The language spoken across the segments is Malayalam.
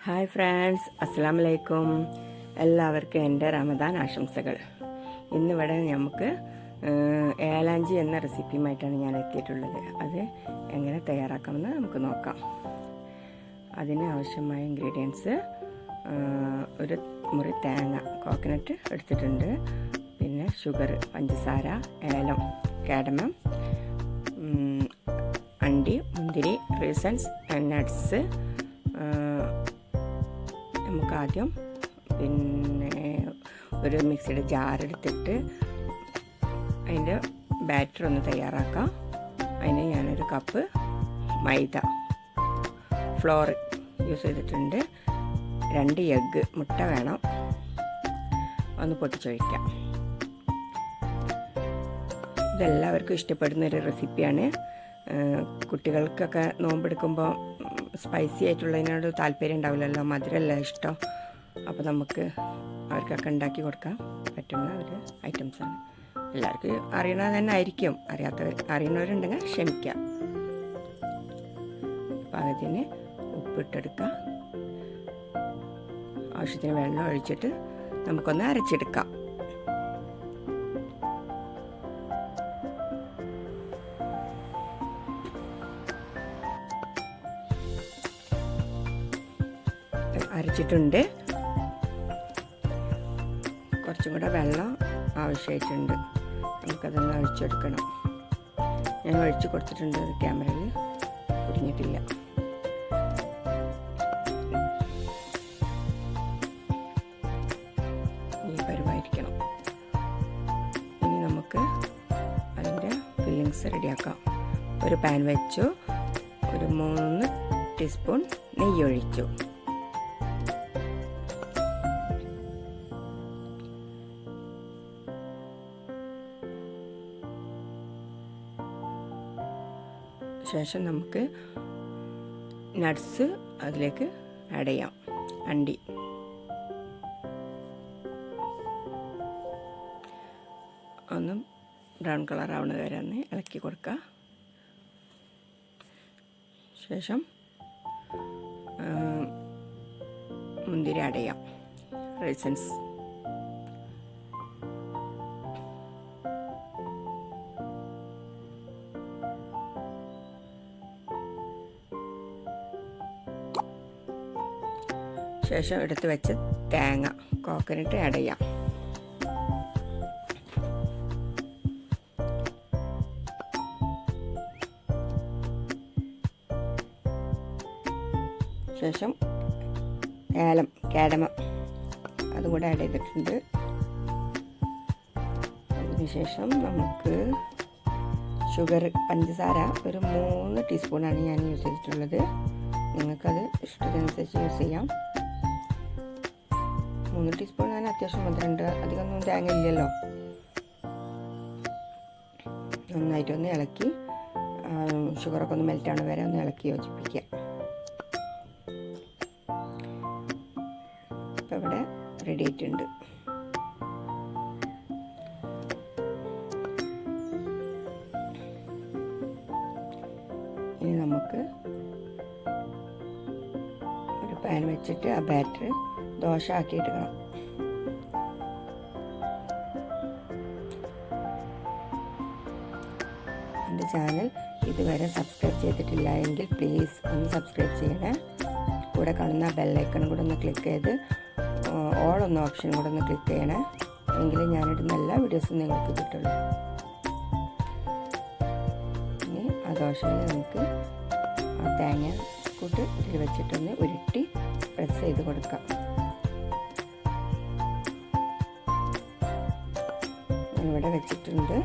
ഹായ് ഫ്രണ്ട്സ്, അസ്സലാമു അലൈക്കും. എല്ലാവർക്കും എൻ്റെ റമദാൻ ആശംസകൾ. ഇന്നിവിടെ നമുക്ക് ഏലാഞ്ചി എന്ന റെസിപ്പിയുമായിട്ടാണ് ഞാൻ എത്തിയിട്ടുള്ളത്. അത് എങ്ങനെ തയ്യാറാക്കാമെന്ന് നമുക്ക് നോക്കാം. അതിന് ആവശ്യമായ ഇൻഗ്രീഡിയൻസ്: ഒരു മുറി തേങ്ങ, കോക്കനട്ട് എടുത്തിട്ടുണ്ട്, പിന്നെ ഷുഗർ, പഞ്ചസാര, ഏലം, കാഡമം, അണ്ടി, മുന്തിരി, റീസൺസ്, നട്ട്സ്. നമുക്ക് ആദ്യം ഒരു മിക്സിയുടെ ജാറെടുത്തിട്ട് അതിൻ്റെ ബാറ്റർ ഒന്ന് തയ്യാറാക്കാം. അതിന് ഞാനൊരു കപ്പ് മൈദ ഫ്ലോർ യൂസ് ചെയ്തിട്ടുണ്ട്. 2 എഗ്ഗ്, മുട്ട വേണം, ഒന്ന് പൊട്ടിച്ചൊഴിക്കാം. ഇതെല്ലാവർക്കും ഇഷ്ടപ്പെടുന്നൊരു റെസിപ്പിയാണ്. കുട്ടികൾക്കൊക്കെ നോമ്പെടുക്കുമ്പോൾ സ്പൈസി ആയിട്ടുള്ളതിനോട് താല്പര്യം ഉണ്ടാവില്ലല്ലോ, മധുരമല്ല ഇഷ്ടം. അപ്പോൾ നമുക്ക് അവർക്കൊക്കെ ഉണ്ടാക്കി കൊടുക്കാൻ പറ്റുന്ന ഒരു ഐറ്റംസാണ്. എല്ലാവർക്കും അറിയണത് തന്നെ ആയിരിക്കും, അറിയുന്നവരുണ്ടെങ്കിൽ ക്ഷമിക്കാം. പാകത്തിന് ഉപ്പിട്ടെടുക്കാം. ആവശ്യത്തിന് വെള്ളം ഒഴിച്ചിട്ട് നമുക്കൊന്ന് അരച്ചെടുക്കാം. അരച്ചിട്ടുണ്ട്. കുറച്ചും കൂടെ വെള്ളം ആവശ്യമായിട്ടുണ്ട്. നമുക്കതൊന്ന് ഒഴിച്ചെടുക്കണം. ഞാൻ ഒഴിച്ച് കൊടുത്തിട്ടുണ്ട്, ക്യാമറയിൽ കുടുങ്ങിയിട്ടില്ല. ഈ പരുവായിരിക്കണം. ഇനി നമുക്ക് അതിൻ്റെ ഫില്ലിങ്സ് റെഡിയാക്കാം. ഒരു പാൻ വെച്ചു, ഒരു 3 ടീസ്പൂൺ നെയ്യ് ഒഴിച്ചു. ശേഷം നമുക്ക് നട്ട്സ് അതിലേക്ക് ആഡ് ചെയ്യാം. അണ്ടി, ഒന്ന് ബ്രൗൺ കളർ ആവുന്നത് വരെ ഒന്ന് ഇളക്കി കൊടുക്കുക. ശേഷം മുന്തിരി ആഡ് ചെയ്യാം, റൈസൻസ്. ശേഷം എടുത്ത് വെച്ച് തേങ്ങ, കോക്കനട്ട് ആഡ് ചെയ്യാം. ശേഷം ഏലം, കാഡമം അതും കൂടെ ആഡ് ചെയ്തിട്ടുണ്ട്. അതിനുശേഷം നമുക്ക് ഷുഗർ, പഞ്ചസാര ഒരു 3 ടീസ്പൂണാണ് ഞാൻ യൂസ് ചെയ്തിട്ടുള്ളത്. നിങ്ങൾക്കത് ഇഷ്ടത്തിനനുസരിച്ച് യൂസ് ചെയ്യാം. 3 ടീസ്പൂൺ ഞാൻ അത്യാവശ്യം മധുരമുണ്ട്, അധികമൊന്നും തേങ്ങ ഇല്ലല്ലോ. നന്നായിട്ടൊന്ന് ഇളക്കി, ഷുഗറൊക്കെ ഒന്ന് മെൽറ്റാണ് വരെ ഒന്ന് ഇളക്കി യോജിപ്പിക്കുക. ഇപ്പം ഇവിടെ റെഡി ആയിട്ടുണ്ട്. ഇനി നമുക്ക് ഒരു പാൻ വെച്ചിട്ട് ആ ബാറ്റർ ദോശ ആക്കിയെടുക്കണം. എൻ്റെ ചാനൽ ഇതുവരെ സബ്സ്ക്രൈബ് ചെയ്തിട്ടില്ല എങ്കിൽ പ്ലീസ് ഒന്ന് സബ്സ്ക്രൈബ് ചെയ്യണേ. കൂടെ കാണുന്ന ബെല്ലൈക്കണും കൂടെ ഒന്ന് ക്ലിക്ക് ചെയ്ത് ഓൾ എന്ന ഓപ്ഷൻ കൂടെ ഒന്ന് ക്ലിക്ക് ചെയ്യണേ. എങ്കിൽ ഞാനിടുന്ന എല്ലാ വീഡിയോസും നിങ്ങൾക്ക് കിട്ടുള്ളൂ. ഇനി ആ ദോശയിൽ നമുക്ക് ആ തേങ്ങ കൂട്ട് ഇതിൽ വെച്ചിട്ടൊന്ന് ഉരുട്ടി പ്രസ് ചെയ്ത് കൊടുക്കാം. ഇവിടെ വെച്ചിട്ടുണ്ട്.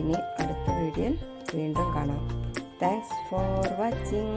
ഇനി അടുത്ത വീഡിയോയിൽ വീണ്ടും കാണാം. Thanks for watching.